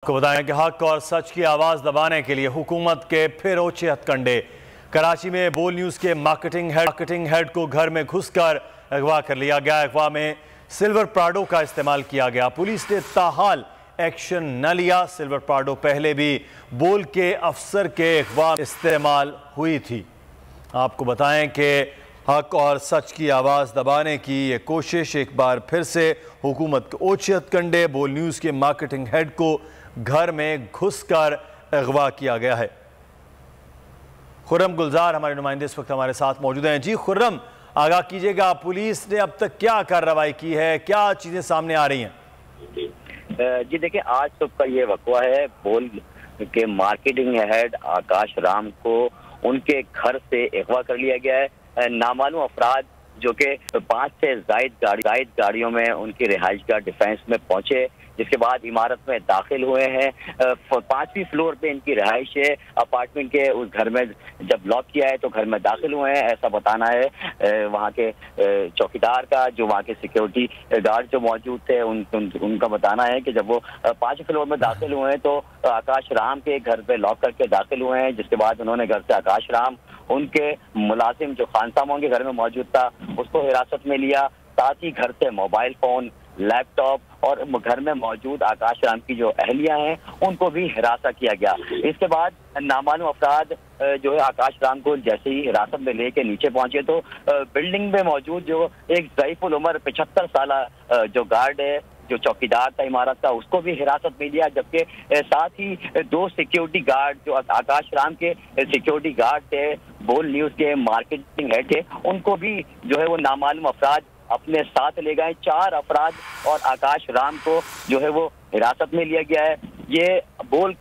आपको बताएं कि हक और सच की आवाज़ दबाने के लिए हुकूमत के फिर ओछे हथकंडे। कराची में बोल न्यूज़ के मार्केटिंग हेड को घर में घुसकर अगवा कर लिया गया। अगवा में सिल्वर प्राडो का इस्तेमाल किया गया। पुलिस ने ताहाल एक्शन न लिया। सिल्वर प्राडो पहले भी बोल के अफसर के अगवा इस्तेमाल हुई थी। आपको बताएं कि हक और सच की आवाज़ दबाने की ये कोशिश एक बार फिर से हुकूमत के ओछे हथकंडे। बोल न्यूज़ के मार्केटिंग हेड को घर में घुसकर अगवा किया गया है। खुर्रम गुलजार हमारे नुमाइंदे इस वक्त हमारे साथ मौजूद हैं। जी खुर्रम, आगाह कीजिएगा, पुलिस ने अब तक क्या कार्रवाई की है, क्या चीज़ें सामने आ रही हैं? जी देखिए, आज सुबह का ये वक़्वा है। बोल के मार्केटिंग हेड आकाश राम को उनके घर से अगवा कर लिया गया है। नामालूम अफराद जो कि 5 से जायद गाड़ियों में उनकी रिहाइश का डिफेंस में पहुंचे, जिसके बाद इमारत में दाखिल हुए हैं। 5वीं फ्लोर पे इनकी रिहाइश है। अपार्टमेंट के उस घर में जब लॉक किया है तो घर में दाखिल हुए हैं, ऐसा बताना है वहाँ के चौकीदार का। जो वहाँ के सिक्योरिटी गार्ड जो मौजूद थे उनका बताना है कि जब वो 5वीं फ्लोर में दाखिल हुए हैं तो आकाश राम के घर पे लॉक करके दाखिल हुए हैं। जिसके बाद उन्होंने घर से आकाश राम, उनके मुलाजिम जो खानसामा के घर में मौजूद था, उसको हिरासत में लिया। साथ ही घर से मोबाइल फोन, लैपटॉप और घर में मौजूद आकाश राम की जो अहलिया हैं उनको भी हिरासत किया गया। इसके बाद नामालूम अफराद जो है आकाश राम को जैसे ही हिरासत में लेके नीचे पहुंचे तो बिल्डिंग में मौजूद जो एक ज़ईफुल उमर 75 साल जो गार्ड है, जो चौकीदार था इमारत का, उसको भी हिरासत में लिया। जबकि साथ ही 2 सिक्योरिटी गार्ड जो आकाश राम के सिक्योरिटी गार्ड थे, बोल न्यूज़ के मार्केटिंग हेड थे, उनको भी जो है वो नामालूम अफराद अपने साथ ले गए। 4 अफराद और आकाश राम को जो है वो हिरासत में लिया गया है। ये बोल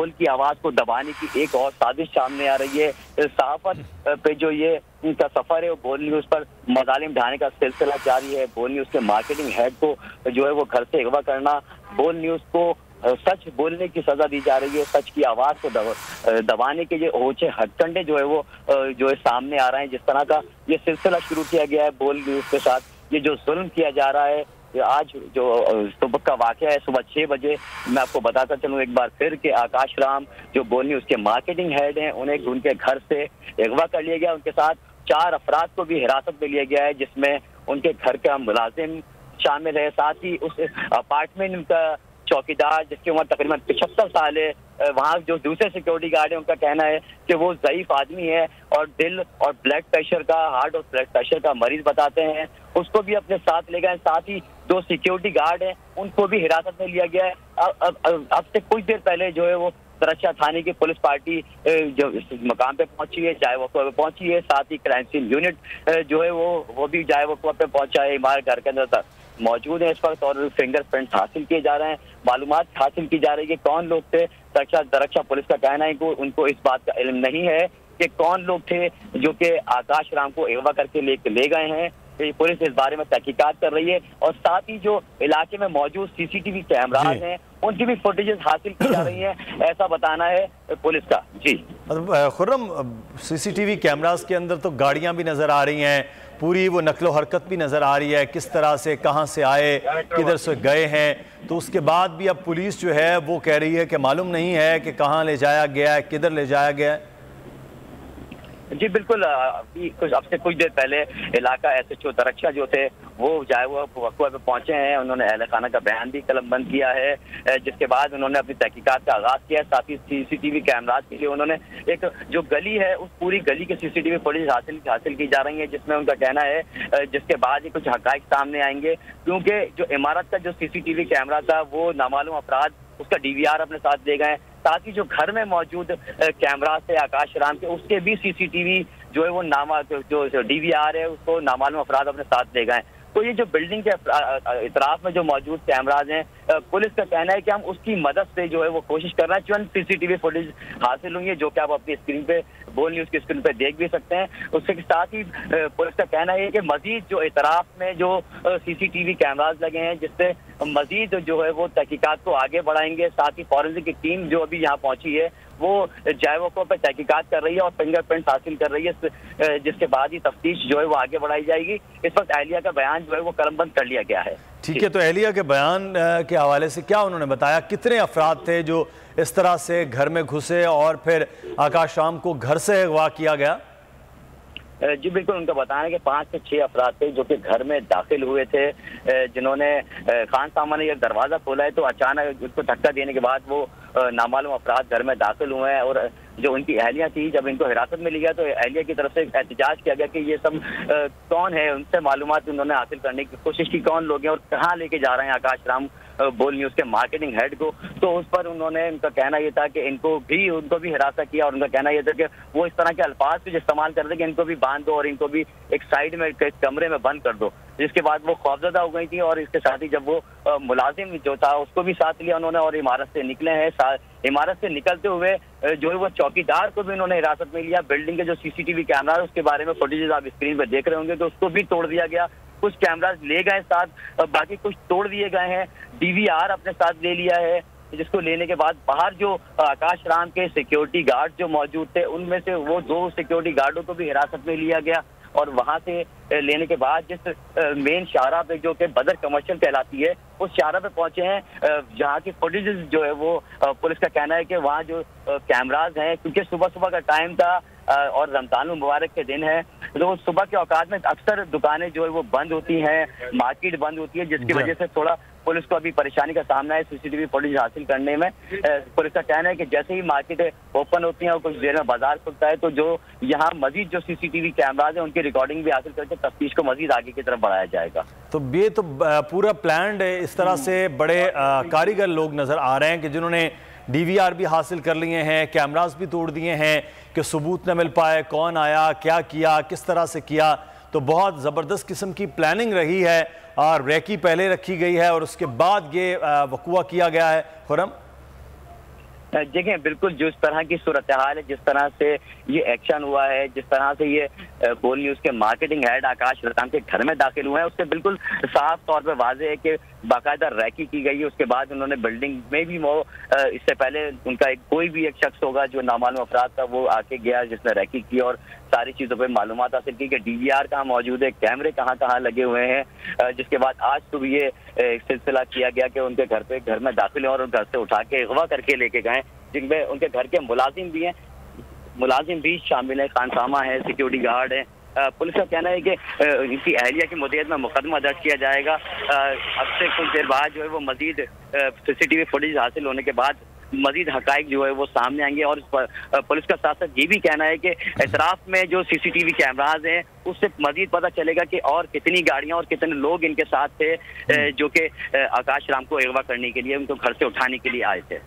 की आवाज़ को दबाने की एक और साजिश सामने आ रही है। सहाफत पे जो ये उनका सफर है वो बोल न्यूज़ पर मज़ालिम ढाने का सिलसिला जारी है। बोल न्यूज़ के मार्केटिंग हेड को जो है वो घर से अगवा करना, बोल न्यूज़ को सच बोलने की सजा दी जा रही है। सच की आवाज़ को दबाने के जो ओछे हथकंडे जो है वो जो है सामने आ रहे हैं। जिस तरह का ये सिलसिला शुरू किया गया है बोल न्यूज़ के साथ, ये जो जुल्म किया जा रहा है, आज जो सुबह का वाक़या है, सुबह 6 बजे मैं आपको बताता चलूँ एक बार फिर कि आकाश राम जो बोल न्यूज़ के मार्केटिंग हेड हैं, उन्हें उनके घर से अगवा कर लिया गया। उनके साथ 4 अफराद को भी हिरासत में लिया गया है, जिसमें उनके घर का मुलाजिम शामिल है। साथ ही उस अपार्टमेंट का चौकीदार जिसकी उम्र तकरीबन 75 साल है, वहाँ जो दूसरे सिक्योरिटी गार्ड है उनका कहना है कि वो ज़ईफ आदमी है और दिल और ब्लड प्रेशर का, हार्ट और ब्लड प्रेशर का मरीज बताते हैं। उसको भी अपने साथ ले गए। साथ ही 2 सिक्योरिटी गार्ड हैं, उनको भी हिरासत में लिया गया है। अब से कुछ देर पहले जो है वो दरक्षा थाने की पुलिस पार्टी जो इस मकाम पे पहुंची है, जाए वक़्वा पे पहुंची है। साथ ही क्राइम सीन यूनिट जो है वो भी जाए वक़्वा पे पहुंचा है। हमारे घर के अंदर मौजूद है इस वक्त और फिंगरप्रिंट्स हासिल किए जा रहे हैं, मालूमात हासिल की जा रही है कौन लोग थे। दरक्षा पुलिस का कहना है कि उनको इस बात का इल्म नहीं है कि कौन लोग थे जो कि आकाश राम को अगवा करके ले गए हैं। पुलिस इस बारे में तहकीकात कर रही है और साथ ही जो इलाके में मौजूद सीसीटीवी कैमराज हैं उनकी भी फुटेजेस हासिल की जा रही हैं, ऐसा बताना है पुलिस का। जी खुर्रम, सीसीटीवी कैमरास के अंदर तो गाड़ियां भी नजर आ रही हैं, पूरी वो नकलो हरकत भी नजर आ रही है, किस तरह से, कहां से आए, किधर से गए हैं। तो उसके बाद भी अब पुलिस जो है वो कह रही है कि मालूम नहीं है कि कहां ले जाया गया है, किधर ले जाया गया है। जी बिल्कुल, अब से कुछ देर पहले इलाका SHO दरक्षा जो थे वो जाए वो वक़्वा पे पहुंचे हैं। उन्होंने अहले खाना का बयान भी कलमबंद किया है, जिसके बाद उन्होंने अपनी तहकीकात का आगाज़ किया। साथ ही CCTV कैमराज के लिए उन्होंने एक जो गली है उस पूरी गली की CCTV फुटेज हासिल की जा रही है, जिसमें उनका कहना है जिसके बाद ही कुछ हक़ाइक़ सामने आएंगे। क्योंकि जो इमारत का जो CCTV कैमरा था वो नामालूम अफराद उसका DVR अपने साथ ले गए। साथ ही जो घर में मौजूद कैमरा थे आकाश राम के, उसके भी CCTV जो है वो जो DVR है उसको नामालूम अफराद अपने साथ ले गए। तो ये जो बिल्डिंग के इतराफ में जो मौजूद कैमराज हैं, पुलिस का कहना है कि हम उसकी मदद से जो है वो कोशिश कर रहे हैं। चंद CCTV फुटेज हासिल हुई है जो कि आप अपनी स्क्रीन पे, बोल न्यूज़ की स्क्रीन पे देख भी सकते हैं। उसके साथ ही पुलिस का कहना है कि मजीद जो इतराफ में जो CCTV कैमराज लगे हैं, जिससे मजीद जो है वो तहकीकात को आगे बढ़ाएंगे। साथ ही फॉरेंसिक की टीम जो अभी यहाँ पहुंची है वो जाए वक़्वा पे तहकीकात कर रही है और फिंगरप्रिंट्स हासिल कर रही है, जिसके बाद ही तफ्तीश जो है वो आगे बढ़ाई जाएगी। इस वक्त अहलिया का बयान जो है वो कलमबंद कर लिया गया है। ठीक है, तो एहलिया के बयान के हवाले से क्या उन्होंने बताया, कितने अफराद थे जो इस तरह से घर में घुसे और फिर आकाश राम को घर से अगवा किया गया? जी बिल्कुल, उनका बताना है कि 5 से 6 अफराद थे जो कि घर में दाखिल हुए थे, जिन्होंने खान सामा ने एक दरवाजा खोला है तो अचानक उसको धक्का देने के बाद वो नामालूम अफराद घर में दाखिल हुए हैं। और जो उनकी अहलिया थी, जब इनको हिरासत में लिया तो अहलिया की तरफ से एहतजाज किया गया कि ये सब कौन है, उनसे मालूमात उन्होंने हासिल करने की कोशिश की, कौन लोग हैं और कहाँ लेके जा रहे हैं आकाश राम बोल न्यूज के मार्केटिंग हेड को। तो उस पर उन्होंने, उनका कहना यह था कि उनको भी हिरासत किया और उनका कहना यह था कि वो इस तरह के अल्फाज भी इस्तेमाल कर रहे कि इनको भी बांध दो और इनको भी एक साइड में कमरे में बंद कर दो। जिसके बाद वो खौफजदा हो गई थी और इसके साथ ही जब वो मुलाजिम जो था उसको भी साथ लिया उन्होंने और इमारत से निकले हैं। इमारत से निकलते हुए जो है वो चौकीदार को भी उन्होंने हिरासत में लिया। बिल्डिंग के जो सीसीटीवी कैमरा है उसके बारे में फुटेजेस आप स्क्रीन पर देख रहे होंगे, तो उसको भी तोड़ दिया गया। कुछ कैमराज ले गए साथ, बाकी कुछ तोड़ दिए गए हैं। डीवीआर अपने साथ ले लिया है, जिसको लेने के बाद बाहर जो आकाश राम के सिक्योरिटी गार्ड जो मौजूद थे उनमें से वो 2 सिक्योरिटी गार्डों को भी हिरासत में लिया गया। और वहां से लेने के बाद जिस मेन शाहरा पे जो कि बदर कमर्शियल कहलाती है उस शाहरा पे पहुंचे हैं, जहाँ की फुटेजेस जो है वो पुलिस का कहना है कि वहाँ जो कैमराज हैं, क्योंकि सुबह सुबह का टाइम था और रमजान मुबारक के दिन है, तो सुबह के औकात में अक्सर दुकानें जो है वो बंद होती हैं, मार्केट बंद होती है, जिसकी वजह से थोड़ा पुलिस को अभी परेशानी का सामना है सीसीटीवी फुटेज हासिल करने में। पुलिस का कहना है कि जैसे ही मार्केट ओपन होती है और कुछ देर में बाजार खुलता है तो जो यहाँ मजीद जो सीसीटीवी कैमराज है उनकी रिकॉर्डिंग भी हासिल करके तफ्तीश को मजीद आगे की तरफ बढ़ाया जाएगा। तो ये तो पूरा प्लान्ड है। इस तरह से बड़े कारीगर लोग नजर आ रहे हैं कि जिन्होंने डीवीआर भी हासिल कर लिए हैं, कैमरास भी तोड़ दिए हैं कि सबूत न मिल पाए, कौन आया, क्या किया, किस तरह से किया। तो बहुत ज़बरदस्त किस्म की प्लानिंग रही है और रैकी पहले रखी गई है और उसके बाद ये वक़ुआ किया गया है। खुरम, देखें बिल्कुल जिस तरह की सूरत हाल है, जिस तरह से ये एक्शन हुआ है, जिस तरह से ये बोल न्यूज के मार्केटिंग हेड आकाश राम के घर में दाखिल हुए हैं, उससे बिल्कुल साफ तौर पे वाज़ेह है कि बाकायदा रैकी की गई है। उसके बाद उन्होंने बिल्डिंग में भी वो इससे पहले उनका कोई भी एक शख्स होगा जो नामालूम अफराद था वो आके गया जिसने रैकी की और सारी चीज़ों पर मालूमात हासिल की कि डीवीआर कहाँ मौजूद है, कैमरे कहाँ कहाँ लगे हुए हैं। जिसके बाद आज सुबह ये सिलसिला किया गया कि उनके घर में दाखिल और घर से उठा के अगवा करके लेके गए, जिनमें उनके घर के मुलाजिम भी हैं, मुलाजिम भी शामिल है, खानसामा है, सिक्योरिटी गार्ड है। पुलिस का कहना है कि इनकी अहलिया की मुद्दत में मुकदमा दर्ज किया जाएगा। अब से कुछ देर बाद जो है वो मजीद सीसीटीवी फुटेज हासिल होने के बाद मजीद हकाइक जो है वो सामने आएंगे। और पुलिस का साथ साथ ये भी कहना है कि एतराफ में जो सीसीटीवी कैमराज हैं उससे मजीद पता चलेगा कि और कितनी गाड़ियां और कितने लोग इनके साथ थे जो कि आकाश राम को अगवा करने के लिए, उनको घर से उठाने के लिए आए थे।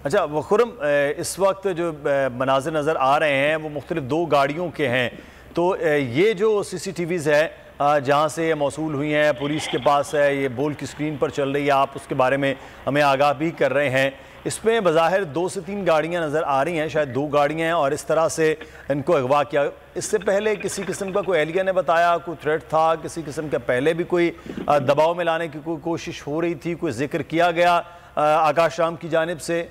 अच्छा खुरम, इस वक्त जो मनाज़िर नज़र आ रहे हैं वो मुख्तलिफ 2 गाड़ियों के हैं, तो ये जो सीसीटीवीज़ है जहाँ से ये मौसूल हुई हैं पुलिस के पास है, ये बोल की स्क्रीन पर चल रही है, आप उसके बारे में हमें आगाह भी कर रहे हैं। इसमें बज़ाहिर 2 से 3 गाड़ियाँ नज़र आ रही हैं, शायद 2 गाड़ियाँ हैं और इस तरह से इनको अगवा किया। इससे पहले किसी किस्म का कोई एहलिया ने बताया, कोई थ्रेट था, किसी किस्म का पहले भी कोई दबाव में लाने की कोई कोशिश हो रही थी, कोई जिक्र किया गया आकाश राम की जानिब से?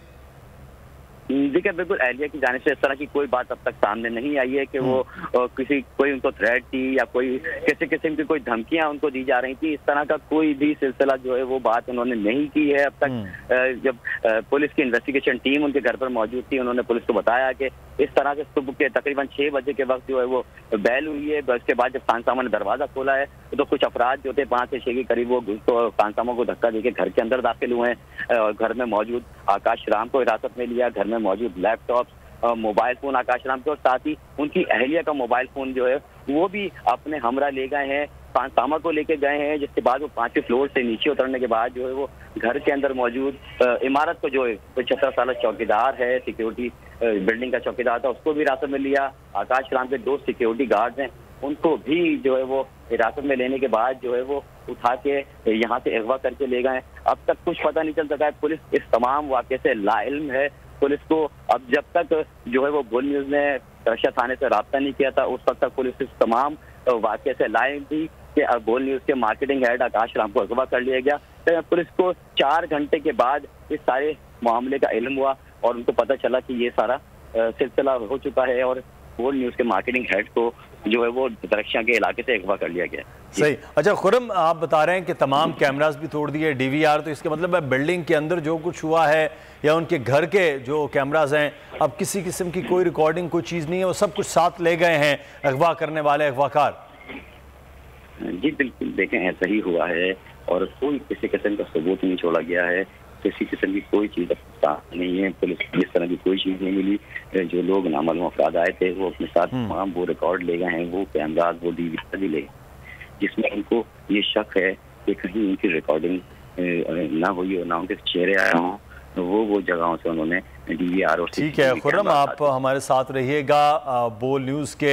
देखिए बिल्कुल अहलिया की जाने से इस तरह की कोई बात अब तक सामने नहीं आई है कि वो कोई उनको थ्रेट थी या कोई किसी किस्म की कोई धमकियां उनको दी जा रही थी। इस तरह का कोई भी सिलसिला जो है वो बात उन्होंने नहीं की है अब तक। जब पुलिस की इन्वेस्टिगेशन टीम उनके घर पर मौजूद थी, उन्होंने पुलिस को बताया कि इस तरह से सुबह के तकरीबन 6 बजे के वक्त जो है वो बैल हुई है। उसके बाद जब खानसामा ने दरवाजा खोला है तो कुछ अफराद जो थे 5 से 6 के करीब वो तो खानसामा को धक्का देके घर के अंदर दाखिल हुए हैं और घर में मौजूद आकाश राम को हिरासत में लिया। घर में मौजूद लैपटॉप, मोबाइल फोन आकाश राम के और साथ ही उनकी अहलिया का मोबाइल फोन जो है वो भी अपने हमरा ले गए हैं, खानसामा को लेके गए हैं। जिसके बाद वो 5वें फ्लोर से नीचे उतरने के बाद जो है वो घर के अंदर मौजूद इमारत को जो है 75 साल चौकीदार है, सिक्योरिटी बिल्डिंग का चौकीदार था, उसको भी हिरासत में लिया। आकाश राम के 2 सिक्योरिटी गार्ड हैं, उनको भी जो है वो हिरासत में लेने के बाद जो है वो उठा के यहाँ से अगवा करके ले गए। अब तक कुछ पता नहीं चल सका है, पुलिस इस तमाम वाक़े से लाइल्म है। पुलिस को अब जब तक जो है वो बोल न्यूज़ ने रक्षा थाने से रब्ता नहीं किया था उस वक्त तक पुलिस इस तमाम वाक़े से लाइल्म थी कि बोल न्यूज़ के मार्केटिंग हेड आकाश राम को अगवा कर लिया गया। तो पुलिस को 4 घंटे के बाद इस सारे मामले का इल्म हुआ और उनको पता चला कि ये सारा सिलसिला हो चुका है और बोल न्यूज के मार्केटिंग हेड को जो है वो दरख्शां के इलाके से अगवा कर लिया गया। सही। अच्छा खुर्रम, आप बता रहे हैं कि तमाम कैमरास भी तोड़ दिए, डीवीआर, तो इसका मतलब है बिल्डिंग के अंदर जो कुछ हुआ है या उनके घर के जो कैमरास हैं, अब किसी किस्म की कोई रिकॉर्डिंग, कोई चीज़ नहीं है, वो सब कुछ साथ ले गए हैं अगवा करने वाले अगवाकार? जी बिल्कुल, देखें ऐसा ही हुआ है और कोई किसी किस्म का सबूत नहीं छोड़ा गया है, किसी किस्म की कोई चीज़ नहीं है, पुलिस को इस तरह की कोई चीज़ नहीं मिली। जो लोग नामालूम अफराद आए थे वो अपने साथ तमाम वो रिकॉर्ड ले गए हैं, वो कैमराज, वो डीवीआर भी ले गए, जिसमें उनको ये शक है कि कहीं उनकी रिकॉर्डिंग ना हुई हो, ना उनके चेहरे आए हों, तो वो जगहों से उन्होंने डीवीआर और ठीक है खुर्रम, आप हमारे साथ रहिएगा बोल न्यूज़ के